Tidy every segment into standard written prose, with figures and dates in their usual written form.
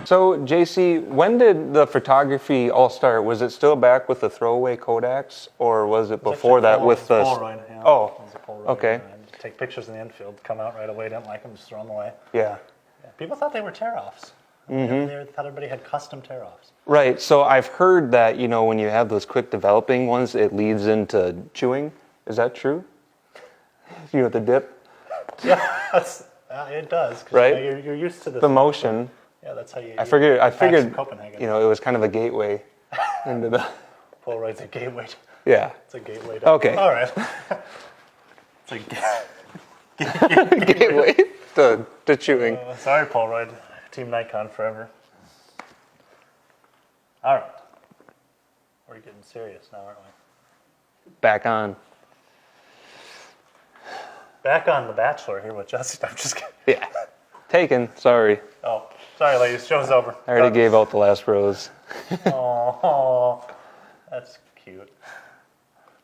So, JC, when did the photography all start? Was it still back with the throwaway Kodaks, or was it before that with the... Polaroid, yeah. Oh, It was a Polaroid, okay. Take pictures in the infield, come out right away, didn't like them, just throw them away. Yeah. People thought they were tear-offs. They thought everybody had custom tear-offs. Right, so I've heard that, when you have those quick developing ones, it leads into chewing. Is that true? With the dip? Yeah, it does. Right? You're used to the motion. Yeah, that's how you... I figured, Copenhagen. it was kind of a gateway into the... Polaroid's a gateway. Yeah. It's a gateway. Okay. All right. It's a gateway to chewing. Sorry, Polaroid. Team Nikon forever. All right. We're getting serious now, aren't we? Back on. Back on The Bachelor here with Jesse. I'm just kidding. Yeah. Taken. Sorry. Oh, sorry, ladies. Show's over. I already gave out the last rose. Oh, that's cute.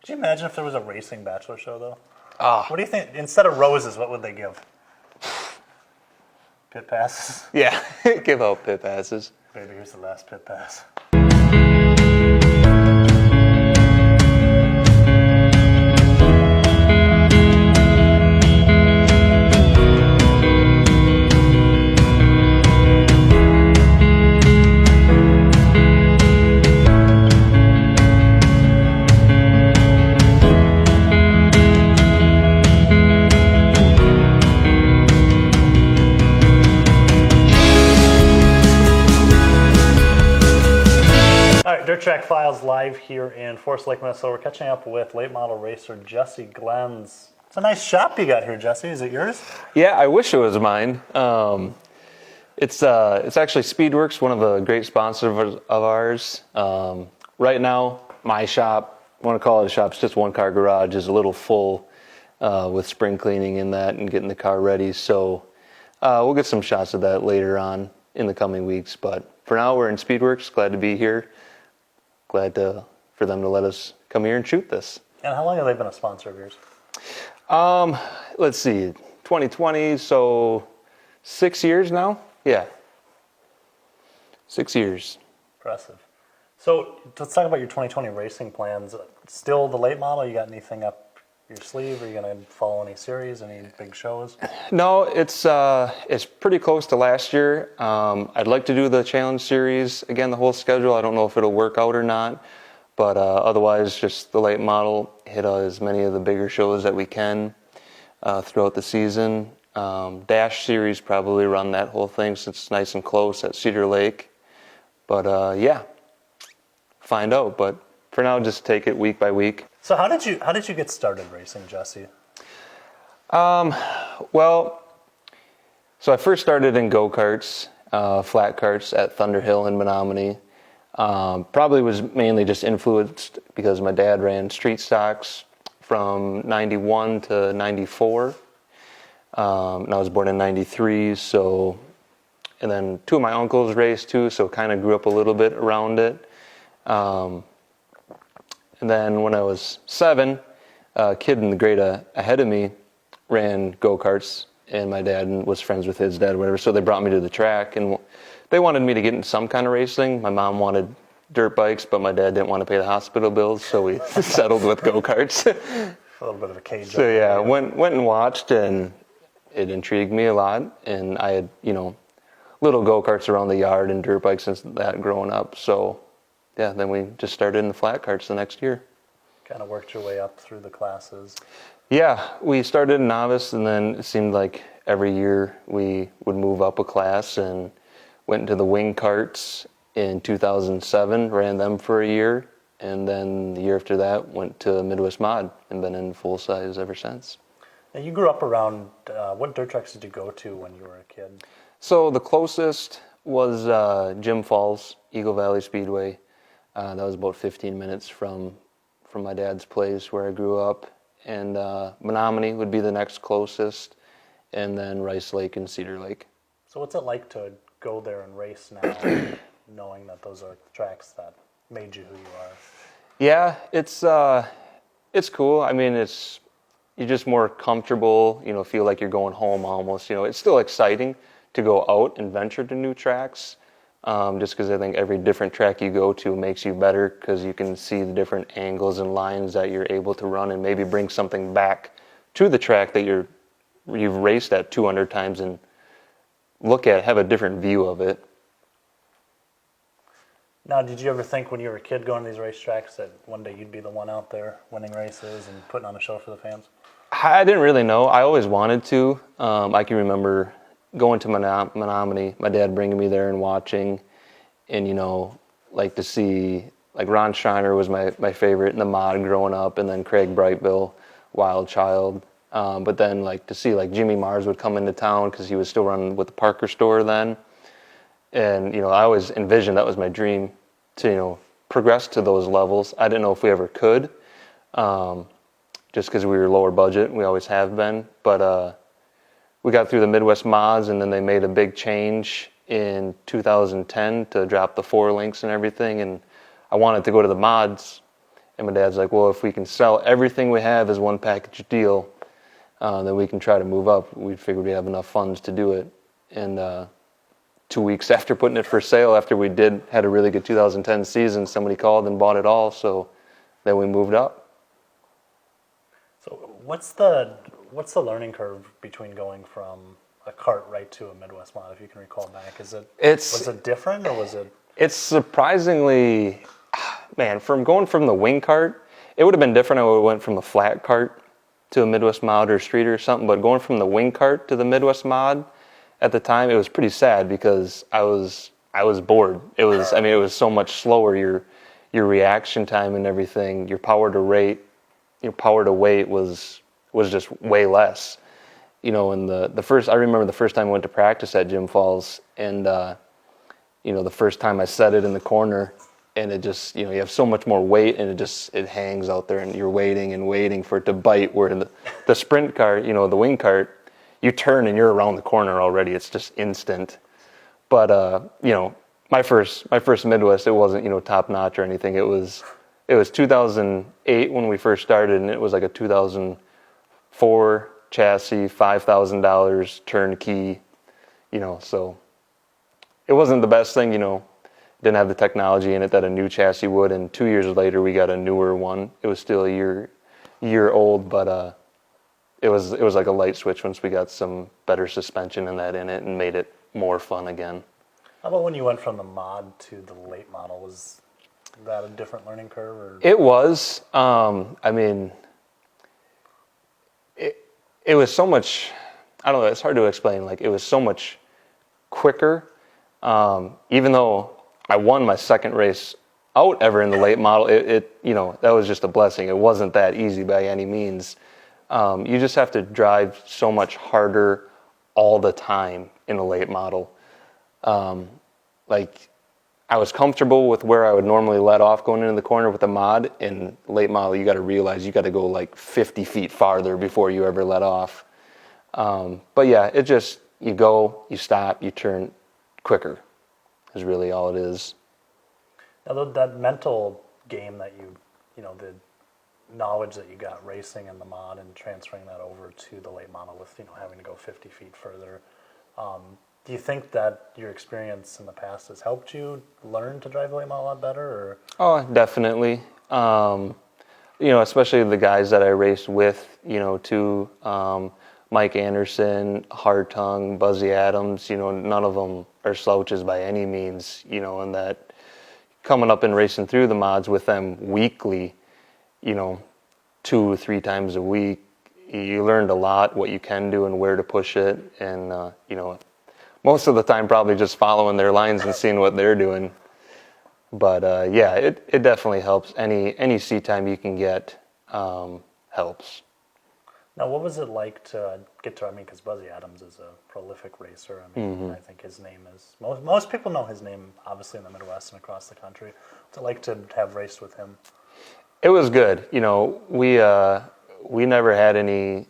Could you imagine if there was a racing Bachelor show, though? Ah. What do you think? Instead of roses, what would they give? Pit passes? Yeah. Give out pit passes. Baby, here's the last pit pass. Dirt Track Files live here in Forest Lake, Minnesota. We're catching up with late model racer Jesse Glenz. It's a nice shop you got here, Jesse. Is it yours? Yeah, I wish it was mine. It's actually Speedworks, one of the great sponsors of ours. Right now, my shop, I want to call it a shop, it's just one car garage, is a little full with spring cleaning in that and getting the car ready. So we'll get some shots of that later on in the coming weeks. But for now, we're in Speedworks. Glad to be here. Glad for them to let us come here and shoot this. And how long have they been a sponsor of yours? Let's see, 2020, so 6 years now? Yeah. 6 years. Impressive. So let's talk about your 2020 racing plans. Still the late model? You got anything up your sleeve? Are you going to follow any series, any big shows? No, it's pretty close to last year. I'd like to do the challenge series again, the whole schedule. I don't know if it'll work out or not, but otherwise just the late model, hit as many of the bigger shows that we can throughout the season. Dash series, probably run that whole thing since it's nice and close at Cedar Lake. But yeah, find out. But for now, just take it week by week. So how did you get started racing, Jesse? Well, so I first started in go-karts, flat karts at Thunderhill in Menominee. Probably was mainly just influenced because my dad ran street stocks from 91 to 94. And I was born in 93, and then two of my uncles raced too, so kind of grew up a little bit around it. And then when I was 7, a kid in the grade ahead of me ran go-karts, and my dad was friends with his dad or whatever, so they brought me to the track, and they wanted me to get into some kind of racing. My mom wanted dirt bikes, but my dad didn't want to pay the hospital bills, so we settled with go-karts. A little bit of a cage. So yeah, went and watched, and it intrigued me a lot, and I had, little go-karts around the yard and dirt bikes since that growing up, so yeah, then we just started in the flat karts the next year. Kind of worked your way up through the classes. Yeah, we started novice, and then it seemed like every year we would move up a class and went into the wing karts in 2007, ran them for a year, and then the year after that went to Midwest Mod and been in full size ever since. Now you grew up around, what dirt tracks did you go to when you were a kid? So the closest was Jim Falls, Eagle Valley Speedway. That was about 15 minutes from my dad's place where I grew up. And Menominee would be the next closest, and then Rice Lake and Cedar Lake. So what's it like to go there and race now, knowing that those are tracks that made you who you are? Yeah, it's cool. I mean, you're just more comfortable, feel like you're going home almost. It's still exciting to go out and venture to new tracks, just because I think every different track you go to makes you better because you can see the different angles and lines that you're able to run and maybe bring something back to the track that you've raced at 200 times and have a different view of it. Now, did you ever think when you were a kid going to these racetracks that one day you'd be the one out there winning races and putting on a show for the fans? I didn't really know. I always wanted to. I can remember going to Menominee, my dad bringing me there and watching, and like to see, like Ron Schreiner was my favorite in the mod growing up, and then Craig Brightville, Wild Child. But then like to see like Jimmy Mars would come into town because he was still running with the Parker store then. And, I always envisioned that was my dream to, progress to those levels. I didn't know if we ever could, just because we were lower budget. We always have been. But we got through the Midwest Mods, and then they made a big change in 2010 to drop the 4 links and everything. And I wanted to go to the mods. And my dad's like, well, if we can sell everything we have as one package deal, then we can try to move up. We figured we have enough funds to do it. And 2 weeks after putting it for sale, after we had a really good 2010 season, somebody called and bought it all, so then we moved up. So what's the learning curve between going from a Cartwright to a Midwest mod, if you can recall back? Was it different, or was it? It's surprisingly, man, going from the wing cart, it would have been different. I would have went from a flat cart to a Midwest mod or street or something, but going from the wing cart to the Midwest mod, at the time, it was pretty sad because I was bored. It was so much slower. Your reaction time and everything, your power to weight was just way less. And I remember the first time I went to practice at Jim Falls, and the first time I set it in the corner, and it just, you have so much more weight, and it hangs out there, and you're waiting and waiting for it to bite. Where the sprint cart, the wing cart, you turn and you're around the corner already. It's just instant. But my first Midwest, it wasn't top notch or anything. It was 2008 when we first started, and it was like a 2004 chassis, $5,000 turnkey. So it wasn't the best thing. Didn't have the technology in it that a new chassis would. And 2 years later, we got a newer one. It was still a year old, but It was like a light switch once we got some better suspension and that in it and made it more fun again. How about when you went from the mod to the late model? Was that a different learning curve? Or? It was. It was so much, I don't know, it's hard to explain. Like, it was so much quicker. Even though I won my second race out ever in the late model, that was just a blessing. It wasn't that easy by any means. You just have to drive so much harder all the time in a late model. I was comfortable with where I would normally let off going into the corner with the mod. In late model, you got to realize you got to go like 50 feet farther before you ever let off. But yeah, you go, you stop, you turn quicker is really all it is. Now that mental game that the knowledge that you got racing in the mod and transferring that over to the late model with having to go 50 feet further, do you think that your experience in the past has helped you learn to drive the late model a lot better? Or? Oh, definitely. Especially the guys that I raced with, too. Mike Anderson, Hartung, Buzzy Adams, none of them are slouches by any means, and that coming up and racing through the mods with them weekly, 2 or 3 times a week, you learned a lot, what you can do and where to push it. And, most of the time probably just following their lines and seeing what they're doing. But, yeah, it definitely helps. Any seat time you can get helps. Now, what was it like to get to, because Buzzy Adams is a prolific racer. I think his name is, most people know his name, obviously, in the Midwest and across the country. What's it like to have raced with him? It was good. We never had any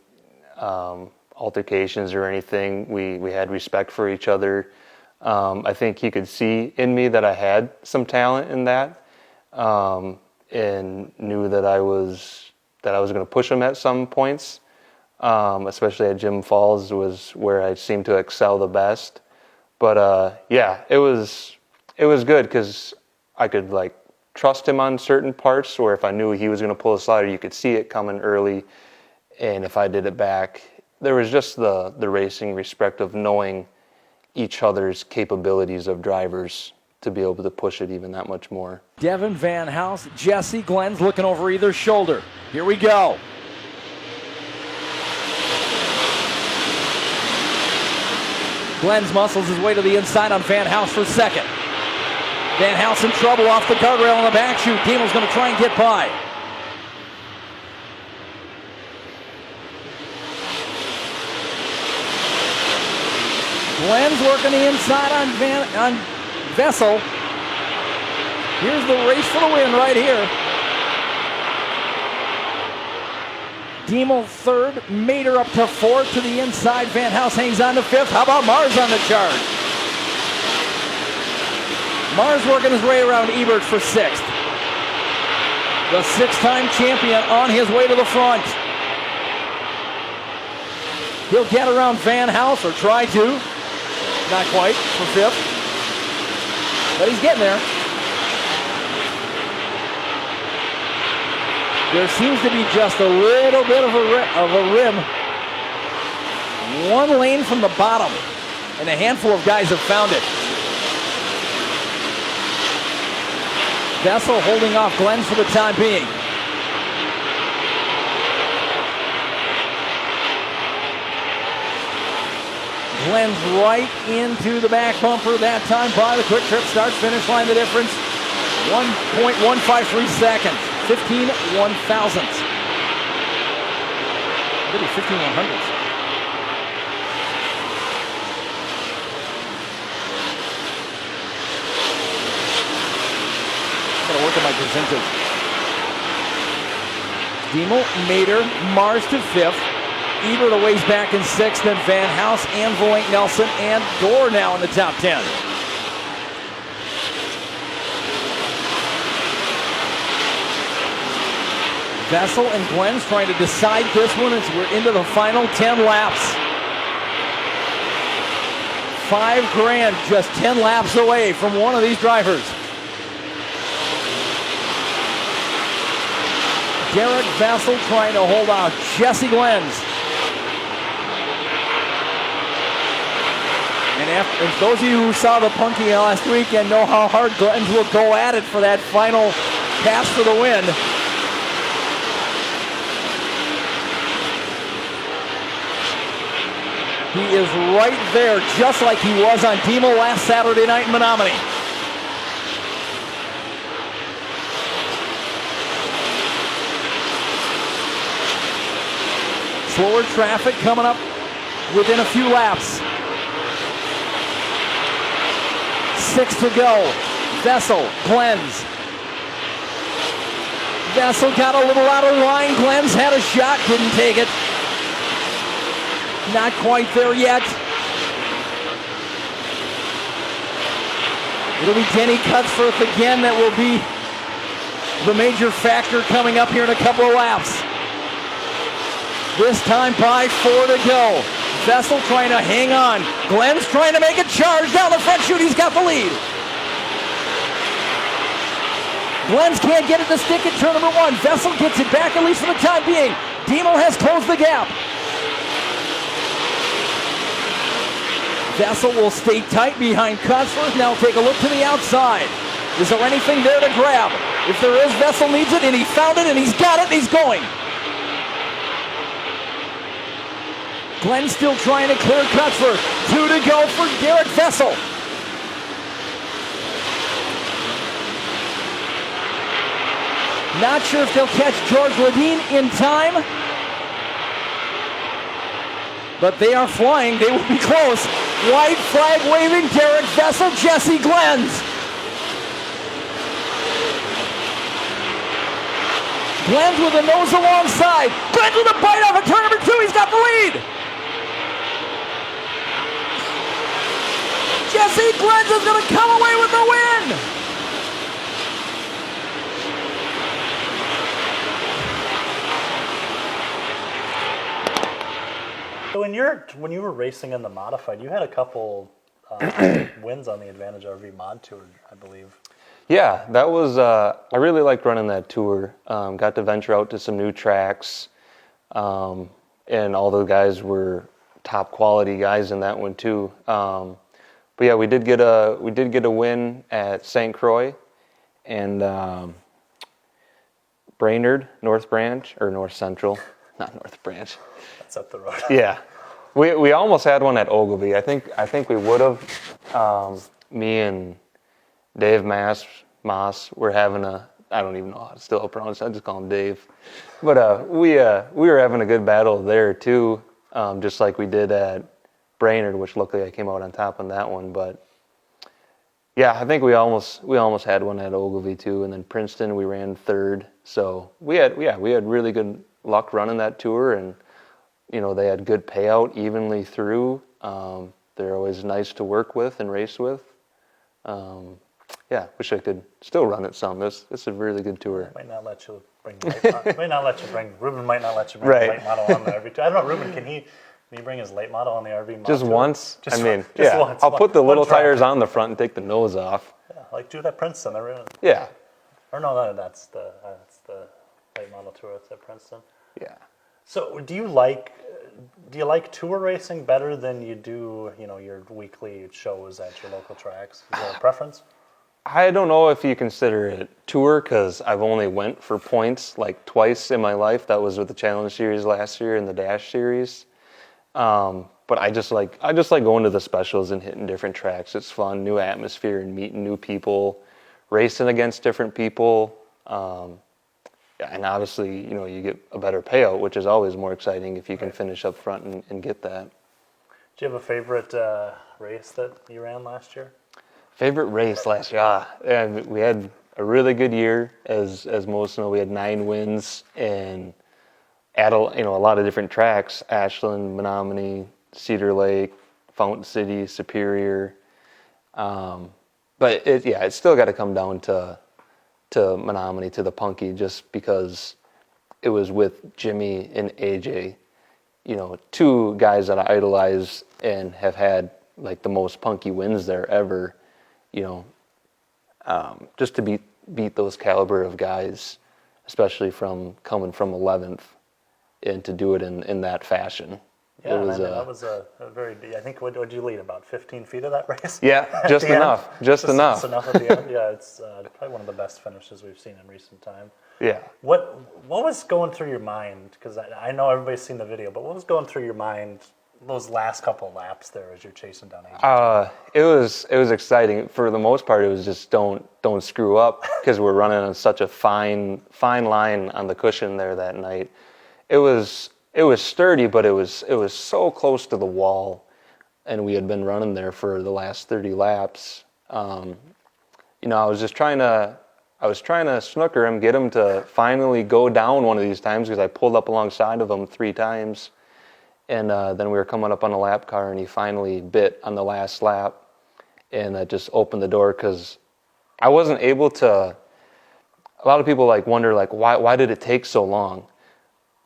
altercations or anything. We had respect for each other. I think he could see in me that I had some talent in that, and knew that I was going to push him at some points. Especially at Jim Falls was where I seemed to excel the best. But yeah, it was it was good because I could like trust him on certain parts, or if I knew he was going to pull a slider, you could see it coming early. And if I did it back, there was just the racing respect of knowing each other's capabilities of drivers to be able to push it even that much more. Devin Van House, Jesse Glenz looking over either shoulder. Here we go. Glenz muscles his way to the inside on Van House for second. Van House in trouble off the guardrail on the back chute. Diemel's going to try and get by. Glenz working the inside on Vessel. Here's the race for the win right here. Diemel third, Mater up to fourth to the inside. Van House hangs on to fifth. How about Mars on the charge? Mars working his way around Ebert for sixth. The six-time champion on his way to the front. He'll get around Van House, or try to. Not quite, for fifth. But he's getting there. There seems to be just a little bit of a rim. One lane from the bottom, and a handful of guys have found it. Vessel holding off Glenz for the time being. Glenz right into the back bumper that time by the quick trip start finish line. The difference 1.153 seconds. 15 1,000ths. Maybe 15 100ths. Gotta work on my percentage. Diemel, Mater, Mars to fifth. Ebert a ways back in sixth, then Van House, and Voink Nelson, and Gore now in the top 10. Vessel and Glenz trying to decide this one as we're into the final 10 laps. $5,000 just 10 laps away from one of these drivers. Derek Vessel trying to hold out Jesse Glenz. And those of you who saw the punky last weekend know how hard Glenz will go at it for that final pass for the win. He is right there, just like he was on Diemel last Saturday night in Menominee. Slower traffic coming up within a few laps. 6 to go. Vessel, Glenz. Vessel got a little out of line. Glenz had a shot, didn't take it. Not quite there yet. It'll be Denny Cutsforth again that will be the major factor coming up here in a couple of laps. This time by 4 to go. Vessel trying to hang on. Glenz trying to make a charge down the front chute. He's got the lead. Glenz can't get it to stick at turn number 1. Vessel gets it back, at least for the time being. Diemel has closed the gap. Vessel will stay tight behind Cutsforth. Now take a look to the outside. Is there anything there to grab? If there is, Vessel needs it, and he found it, and he's got it, and he's going. Glenz still trying to clear Cutsforth. 2 to go for Derek Vessel. Not sure if they'll catch George Ledeen in time. But they are flying. They will be close. White flag waving. Derek Vessel, Jesse Glenz. Glenz with a nose alongside. Glenz with a bite off of turn number 2. He's got the lead. Jesse Glenz is going to come away with the win. So when you were racing in the modified, you had a couple wins on the Advantage RV Mod Tour, I believe. Yeah, that was, I really liked running that tour. Got to venture out to some new tracks. And all the guys were top quality guys in that one too. But yeah, we did get a win at St. Croix and Brainerd, North Branch, or North Central, not North Branch. That's up the road. Yeah, we almost had one at Ogilvy. I think we would have. Me and Dave Moss were having I don't even know how to still pronounce it. I just call him Dave. But we were having a good battle there too, just like we did at Brainerd, which luckily I came out on top on that one. But yeah, I think we almost had one at Ogilvy too, and then Princeton we ran third. So we had really good luck running that tour, and they had good payout evenly through. They're always nice to work with and race with. Yeah, wish I could still run it some. This is a really good tour. Might not let you bring. Ruben might not let you bring Right. the late model on the RV. I don't know, Ruben. Can he bring his late model on the RV? Mod Just tour? once. Just once. once. I'll put the One little try. tires on the front and take the nose off. Yeah, like do that Princeton. Yeah, Or no, that's the late model tour. It's at Princeton. yeah. So do you like tour racing better than you do your weekly shows at your local tracks? Is there a preference? I don't know if you consider it tour because I've only went for points like twice in my life. That was with the Challenge Series last year and the Dash Series. But I just like going to the specials and hitting different tracks. It's fun, new atmosphere, and meeting new people, racing against different people. And obviously, you get a better payout, which is always more exciting if you can finish up front and get that. Do you have a favorite race that you ran last year? Favorite race last year? And we had a really good year, as most know. We had 9 wins and at a lot of different tracks: Ashland, Menominee, Cedar Lake, Fountain City, Superior. But it's still got to come down to Menominee, to the Punky, just because it was with Jimmy and AJ, 2 guys that I idolize and have had like the most Punky wins there ever. Just to beat those caliber of guys, especially coming from 11th, and to do it in that fashion. Yeah, that was a very. I think what did you lead, about 15 feet of that race? Yeah, just enough. Just enough. Just enough at the end. Yeah, it's probably one of the best finishes we've seen in recent time. Yeah. What was going through your mind? Because I know everybody's seen the video, but what was going through your mind those last couple of laps there as you're chasing down AJ? It was exciting. For the most part, it was just don't screw up, because we're running on such a fine line on the cushion there that night. It was sturdy, but it was so close to the wall, and we had been running there for the last 30 laps. I was trying to snooker him, get him to finally go down one of these times, because I pulled up alongside of him 3 times. And then we were coming up on a lap car, and he finally bit on the last lap, and that just opened the door, because I wasn't able to. A lot of people wonder why did it take so long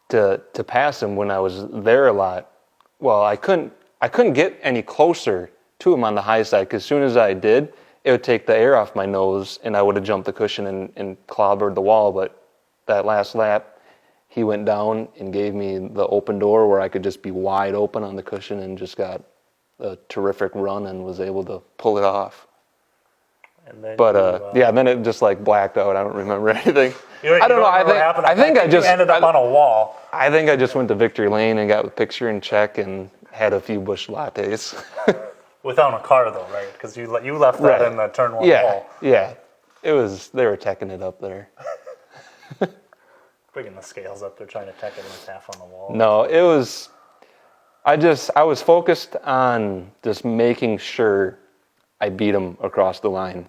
to pass him when I was there a lot. Well, I couldn't get any closer to him on the high side, because as soon as I did, it would take the air off my nose, and I would have jumped the cushion and clobbered the wall. But that last lap, he went down and gave me the open door where I could just be wide open on the cushion, and just got a terrific run and was able to pull it off. And then then it just blacked out. I don't remember anything. I don't know. I think you ended up on a wall. I think I just went to Victory Lane and got the picture in check and had a few bush lattes. Without a car though, right? Because you left that in the turn 1 wall. Yeah. They were teching it up there. Bringing the scales up, they're trying to tack it in half on the wall. No, it was. I was focused on just making sure I beat him across the line,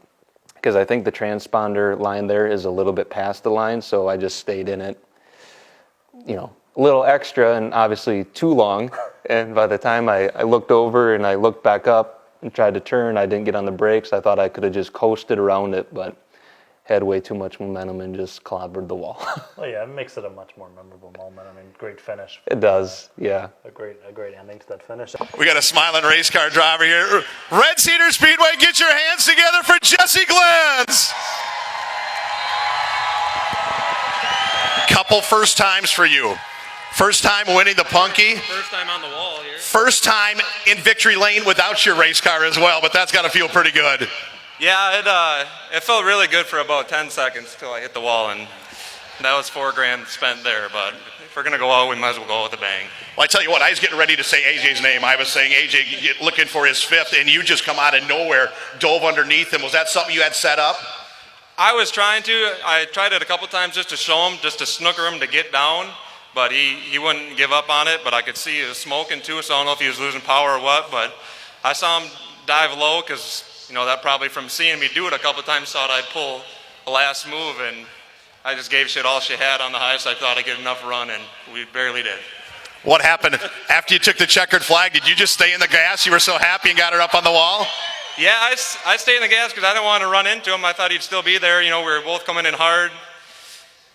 because I think the transponder line there is a little bit past the line, so I just stayed in it, a little extra, and obviously too long. And by the time I looked over and I looked back up and tried to turn, I didn't get on the brakes. I thought I could have just coasted around it, but had way too much momentum and just clobbered the wall. Well, yeah, it makes it a much more memorable moment. I mean, great finish. It does, yeah. A great ending to that finish. We got a smiling race car driver here. Red Cedar Speedway, get your hands together for Jesse Glenz. Couple first times for you. First time winning the Punky. First time on the wall here. First time in victory lane without your race car as well, but that's got to feel pretty good. Yeah, it felt really good for about 10 seconds till I hit the wall, and that was $4,000 spent there. But if we're gonna go out, we might as well go with a bang. Well, I tell you what, I was getting ready to say AJ's name. I was saying AJ looking for his fifth, and you just come out of nowhere, dove underneath him. Was that something you had set up? I was trying to. I tried it a couple times just to show him, just to snooker him to get down, but he wouldn't give up on it. But I could see he was smoking too, so I don't know if he was losing power or what. But I saw him dive low because, you know, that probably from seeing me do it a couple times thought I'd pull the last move, and I just gave shit all she had on the highest. I thought I'd get enough run, and we barely did. What happened after you took the checkered flag? Did you just stay in the gas? You were so happy and got her up on the wall? Yeah, I stayed in the gas because I didn't want to run into him. I thought he'd still be there. You know, we were both coming in hard.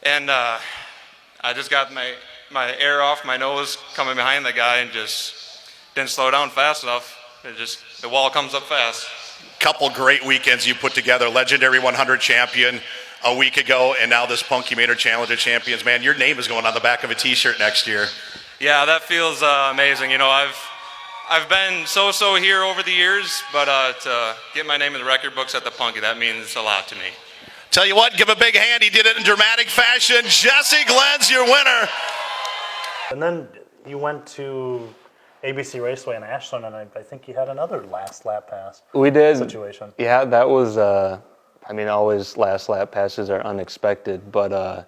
And I just got my air off my nose coming behind the guy and just didn't slow down fast enough. The wall comes up fast. Couple great weekends you put together. Legendary 100 champion a week ago, and now this Punky Mater Challenge of Champions. Man, your name is going on the back of a T-shirt next year. Yeah, that feels amazing. You know, I've been so here over the years, but to get my name in the record books at the Punky, that means a lot to me. Tell you what, give a big hand. He did it in dramatic fashion. Jesse Glenz, your winner. And then you went to ABC Raceway in Ashland, and I think you had another last lap pass. We did. Situation. Yeah, that was, always last lap passes are unexpected, but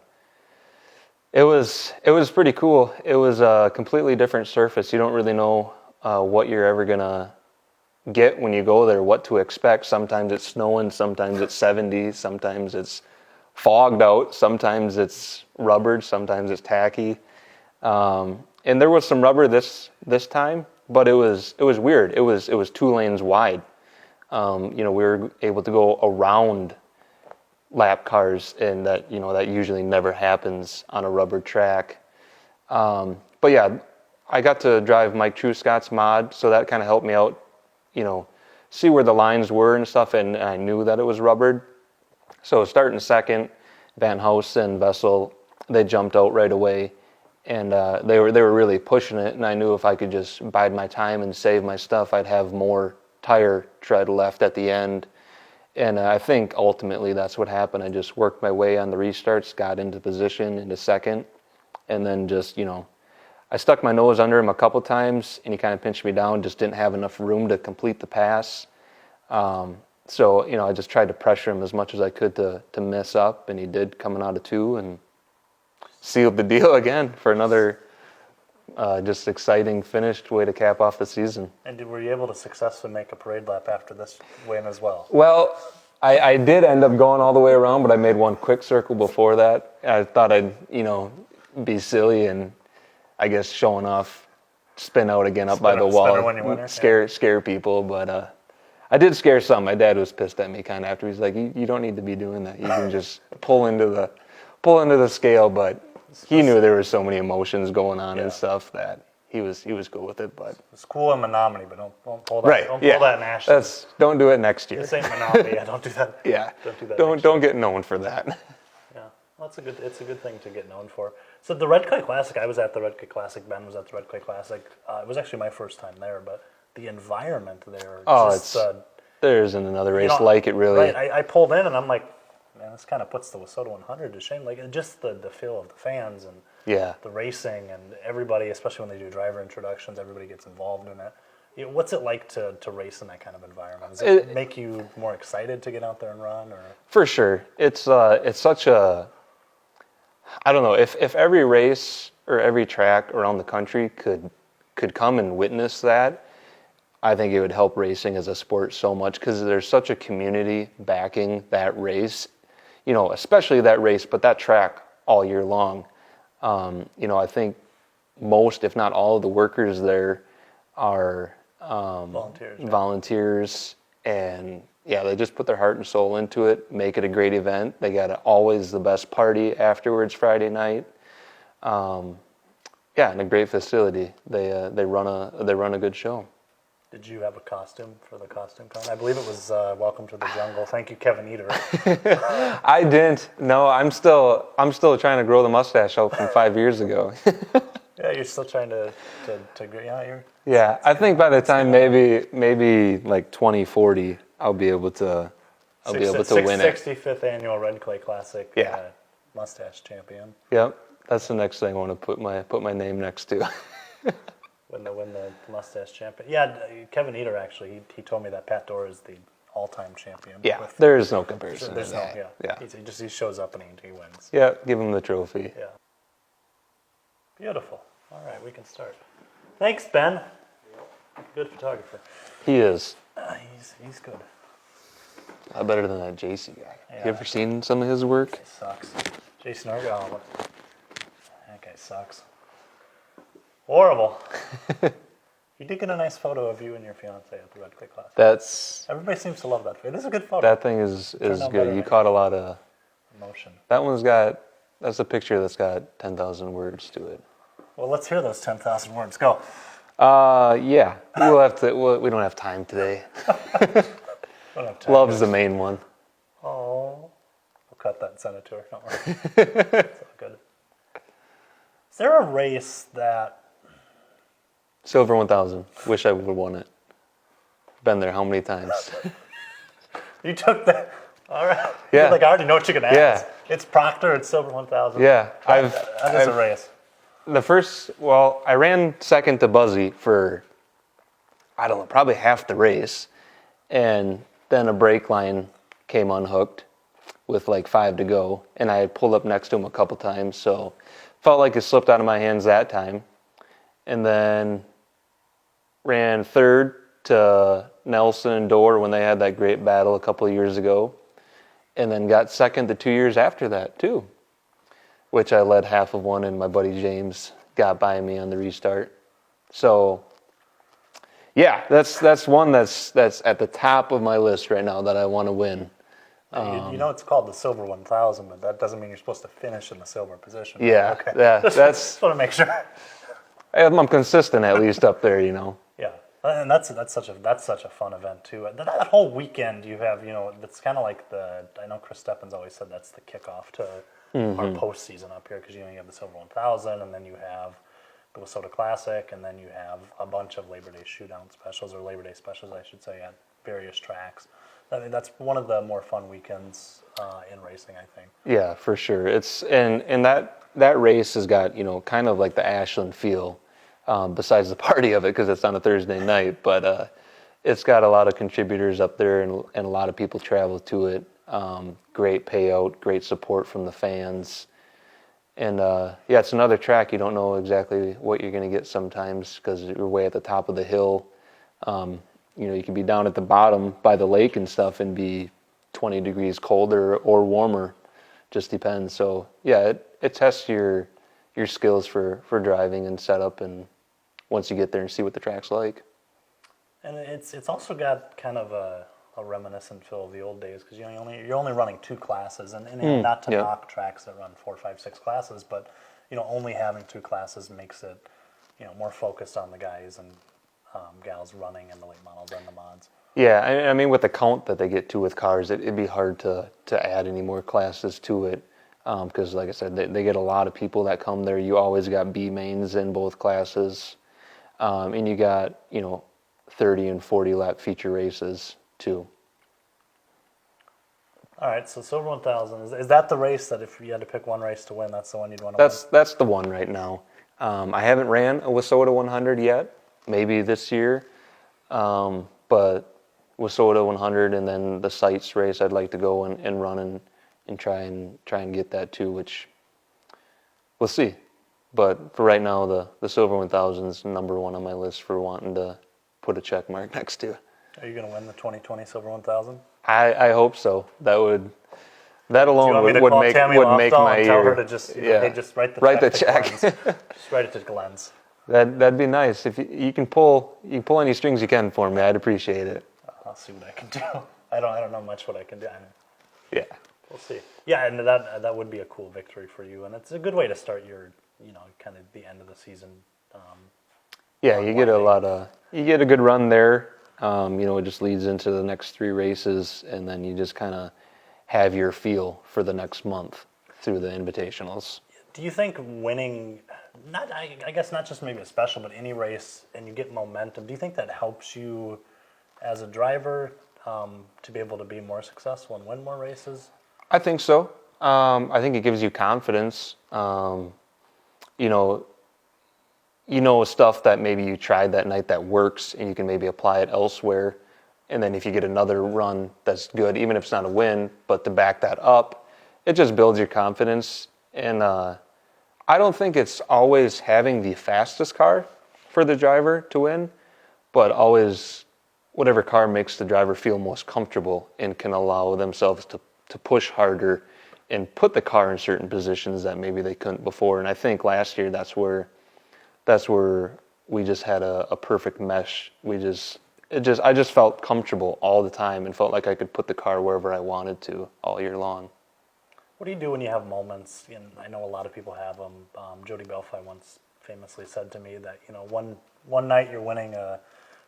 it was pretty cool. It was a completely different surface. You don't really know what you're ever going to get when you go there, what to expect. Sometimes it's snowing, sometimes it's 70, sometimes it's fogged out, sometimes it's rubbered, sometimes it's tacky. And there was some rubber this time, but it was weird. It was 2 lanes wide. We were able to go around lap cars, and that usually never happens on a rubber track. But yeah, I got to drive Mike Truscott's mod, so that kind of helped me out, see where the lines were and stuff, and I knew that it was rubbered. So starting second, Van House and Vessel, they jumped out right away, and they were really pushing it, and I knew if I could just bide my time and save my stuff, I'd have more tire tread left at the end. And I think ultimately that's what happened. I just worked my way on the restarts, got into position into second, and then just, I stuck my nose under him a couple times, and he kind of pinched me down, just didn't have enough room to complete the pass. So, I just tried to pressure him as much as I could to mess up, and he did, coming out of 2, and sealed the deal again for another just exciting finished way to cap off the season. And were you able to successfully make a parade lap after this win as well? Well, I did end up going all the way around, but I made one quick circle before that. I thought I'd, be silly and I guess showing off, spin out again up by the wall, scare people. But I did scare some. My dad was pissed at me kind of after. He's like, you don't need to be doing that. You can just pull into the scale. But he knew there were so many emotions going on and stuff that he was cool with it. But it's cool in Menominee, but don't pull that. Right. Don't pull that in Ashland. Don't do it next year. This ain't Menominee. Yeah, don't do that. Yeah. Don't do that. Don't get known for that. Yeah, well, it's a good thing to get known for. So the Red Clay Classic, I was at the Red Clay Classic. Ben was at the Red Clay Classic. It was actually my first time there, but the environment there. There isn't another race like it, really. Right. I pulled in and I'm like, man, this kind of puts the Wissota 100 to shame. Like just the feel of the fans and the racing and everybody, especially when they do driver introductions, everybody gets involved in it. What's it like to race in that kind of environment? Does it make you more excited to get out there and run? Or? For sure. It's such a, I don't know, if every race or every track around the country could come and witness that, I think it would help racing as a sport so much, because there's such a community backing that race, especially that race, but that track all year long. I think most, if not all, of the workers there are volunteers, and yeah, they just put their heart and soul into it, make it a great event. They got always the best party afterwards Friday night. Yeah, and a great facility. They run a good show. Did you have a costume for the costume con? I believe it was Welcome to the Jungle. Thank you, Kevin Eater. I didn't. No, I'm still trying to grow the mustache out from 5 years ago. Yeah, you're still trying to yeah, you're. Yeah, I think by the time maybe like 2040, I'll be able to win it. 65th annual Red Clay Classic. Yeah. Mustache champion. Yep, that's the next thing I want to put my name next to. Win the mustache champion. Yeah, Kevin Eater actually. He told me that Pat Dorr is the all-time champion. Yeah, there is no comparison. There's to no. that. Yeah. He shows up and he wins. Yeah, give him the trophy. Yeah. Beautiful. All right, we can start. Thanks, Ben. Good photographer. He is. He's good. A lot better than that JC guy. Yeah. You ever seen some of his work? He sucks. Jason Argyle. That guy sucks. Horrible. You did get a nice photo of you and your fiance at the Red Clay Classic. Everybody seems to love that. It is a good photo. That thing is good. You caught a lot of emotion. That's a picture that's got 10,000 words to it. Well, let's hear those 10,000 words. Go. Yeah. We don't have time today. Don't have time, Love's guys. the main one. Oh. We'll cut that and send it to her. Don't worry. It's all good. Is there a race that... Silver 1000. Wish I would have won it. Been there how many times? You took that... All right. Yeah. I already know what you're going to ask. Yeah. It's Proctor. It's Silver 1000. Yeah. That is a race. I ran second to Buzzy for, I don't know, probably half the race. And then a brake line came unhooked with like 5 to go. And I pulled up next to him a couple times. So felt like it slipped out of my hands that time. And then ran third to Nelson and Dorr when they had that great battle a couple of years ago. And then got second the 2 years after that too, which I led half of one, and my buddy James got by me on the restart. So, yeah, that's one that's at the top of my list right now that I want to win. You know it's called the Silver 1000, but that doesn't mean you're supposed to finish in the silver position. Yeah, Okay. yeah, Just want to make sure. I'm consistent at least up there, you know. Yeah, and that's such a fun event too. That whole weekend you have, it's kind of like I know Chris Steppens always said that's the kickoff to our postseason up here, because you have the Silver 1000, and then you have the Wissota Classic, and then you have a bunch of Labor Day shootout specials, or Labor Day specials, I should say, at various tracks. I mean, that's one of the more fun weekends in racing, I think. Yeah, for sure. It's and that race has got kind of like the Ashland feel, besides the party of it because it's on a Thursday night. But it's got a lot of contributors up there, and a lot of people travel to it. Great payout, great support from the fans. And yeah, it's another track you don't know exactly what you're going to get sometimes because you're way at the top of the hill. You could be down at the bottom by the lake and stuff and be 20 degrees colder or warmer, just depends. So yeah, it tests your skills for driving and setup, and once you get there and see what the track's like. And it's also got kind of a reminiscent feel of the old days, because you're only running 2 classes, and not to knock tracks that run 4, 5, 6 classes, but only having 2 classes makes it more focused on the guys and gals running in the late models and the mods. Yeah, I mean with the count that they get to with cars, it'd be hard to add any more classes to it, because like I said, they get a lot of people that come there. You always got B mains in both classes, and you got 30 and 40 lap feature races too. All right, so Silver 1000, is that the race that if you had to pick one race to win, that's the one you'd want to win? That's the one right now. I haven't ran a Wissota 100 yet, maybe this year, but Wissota 100 and then the Sites race, I'd like to go and run and try and get that too, which we'll see. But for right now, the Silver 1000 is number one on my list for wanting to put a check mark next to. Are you going to win the 2020 Silver 1000? I hope so. That alone would make my tell her year. to just, Yeah. hey, just write the to check. Glenz. Just write it to Glenz. That'd be nice if you can pull any strings you can for me. I'd appreciate it. I'll see what I can do. I don't know much what I can do. Yeah. We'll see. Yeah, and that would be a cool victory for you, and it's a good way to start your, kind of the end of the season. Yeah, you get a good run there. It just leads into the next 3 races, and then you just kind of have your feel for the next month through the invitationals. Do you think winning, I guess not just maybe a special, but any race, and you get momentum, do you think that helps you as a driver to be able to be more successful and win more races? I think so. I think it gives you confidence. Stuff that maybe you tried that night that works, and you can maybe apply it elsewhere. And then if you get another run that's good, even if it's not a win, but to back that up, it just builds your confidence. And I don't think it's always having the fastest car for the driver to win, but always whatever car makes the driver feel most comfortable and can allow themselves to push harder and put the car in certain positions that maybe they couldn't before. And I think last year that's where we just had a perfect mesh. I just felt comfortable all the time and felt like I could put the car wherever I wanted to all year long. What do you do when you have moments? And I know a lot of people have them. Jody Belfi once famously said to me that one night you're winning a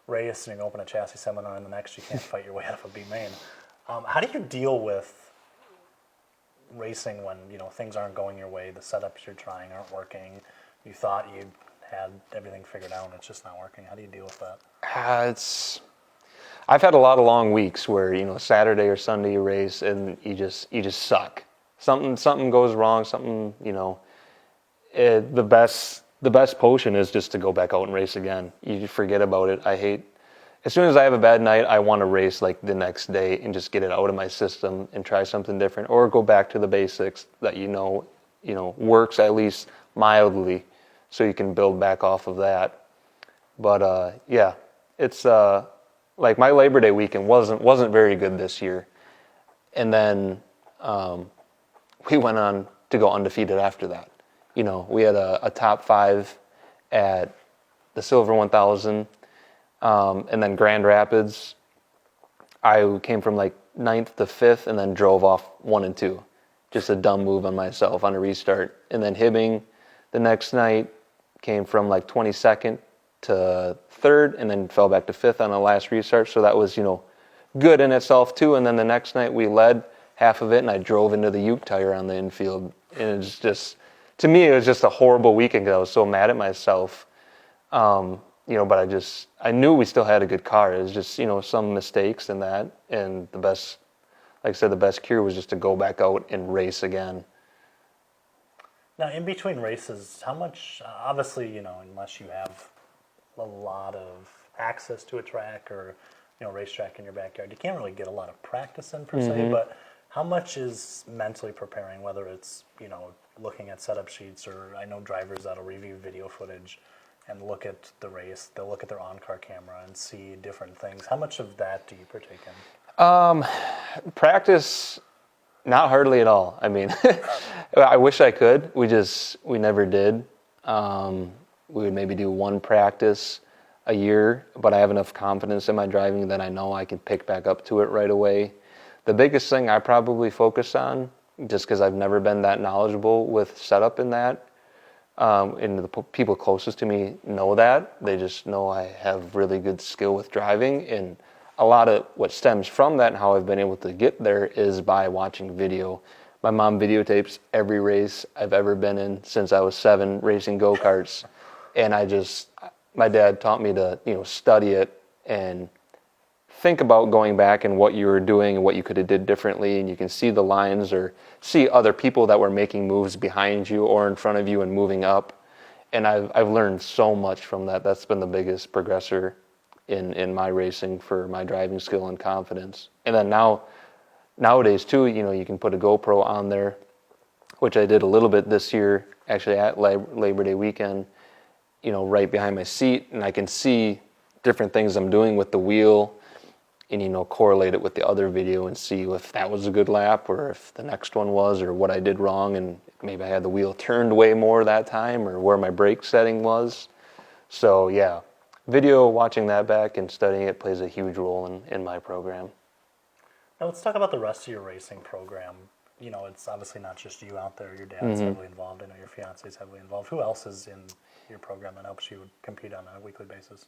race and you open a chassis seminar, and the next you can't fight your way out of a B main. How do you deal with racing when things aren't going your way, the setups you're trying aren't working, you thought you had everything figured out and it's just not working? How do you deal with that? I've had a lot of long weeks where Saturday or Sunday you race and you just suck. Something goes wrong. The best potion is just to go back out and race again. You forget about it. As soon as I have a bad night, I want to race like the next day and just get it out of my system and try something different, or go back to the basics that works at least mildly, so you can build back off of that. But it's like my Labor Day weekend wasn't very good this year, and then we went on to go undefeated after that. We had a top 5 at the Silver 1000. And then Grand Rapids, I came from like 9th to 5th and then drove off 1 and 2. Just a dumb move on myself on a restart. And then Hibbing the next night came from like 22nd to 3rd and then fell back to 5th on the last restart. So that was, good in itself too. And then the next night we led half of it and I drove into the Uke tire on the infield. And it's just, to me, it was just a horrible weekend because I was so mad at myself. But I knew we still had a good car. It was just, some mistakes in that. And the best cure was just to go back out and race again. Now, in between races, how much, obviously, unless you have a lot of access to a track or, racetrack in your backyard, you can't really get a lot of practice in per se, but how much is mentally preparing, whether it's, looking at setup sheets, or I know drivers that'll review video footage and look at the race, they'll look at their on-car camera and see different things. How much of that do you partake in? Practice, not hardly at all. I mean, I wish I could. We never did. We would maybe do 1 practice a year, but I have enough confidence in my driving that I know I can pick back up to it right away. The biggest thing I probably focus on, just because I've never been that knowledgeable with setup in that, and the people closest to me know that. They just know I have really good skill with driving, and a lot of what stems from that and how I've been able to get there is by watching video. My mom videotapes every race I've ever been in since I was 7, racing go-karts, and my dad taught me to study it and think about going back and what you were doing and what you could have did differently, and you can see the lines or see other people that were making moves behind you or in front of you and moving up. And I've learned so much from that. That's been the biggest progressor in my racing for my driving skill and confidence. And then nowadays too, you can put a GoPro on there, which I did a little bit this year, actually at Labor Day weekend, right behind my seat, and I can see different things I'm doing with the wheel, and correlate it with the other video and see if that was a good lap or if the next one was, or what I did wrong, and maybe I had the wheel turned way more that time, or where my brake setting was. So yeah, video, watching that back and studying it plays a huge role in my program. Now let's talk about the rest of your racing program. You know, it's obviously not just you out there. Your dad's heavily involved. I know your fiance's heavily involved. Who else is in your program that helps you compete on a weekly basis?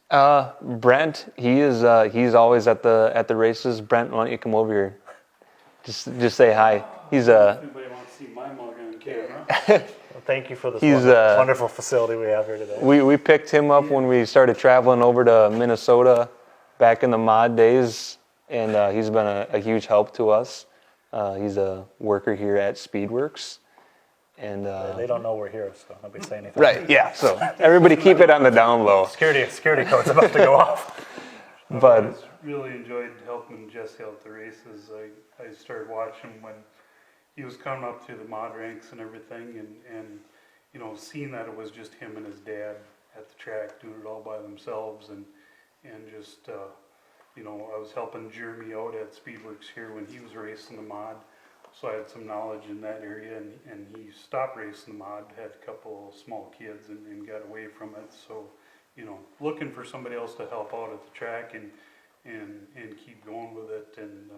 Brent, he's always at the races. Brent, why don't you come over here? Just say hi. He's Anybody wants to see my mug on camera? Well, thank you for this wonderful facility we have here today. we picked him up when we started traveling over to Minnesota back in the mod days, and he's been a huge help to us. He's a worker here at Speedworks, and They don't know we're here, so nobody say anything. right, yeah. So everybody keep it on the down low. Security code's about to go off. But I really enjoyed helping Jesse out the races. I started watching when he was coming up through the mod ranks and everything, and you know, seeing that it was just him and his dad at the track doing it all by themselves, and just you know, I was helping Jeremy out at Speedworks here when he was racing the mod, so I had some knowledge in that area, and he stopped racing the mod, had a couple small kids, and got away from it. So, you know, looking for somebody else to help out at the track and keep going with it, and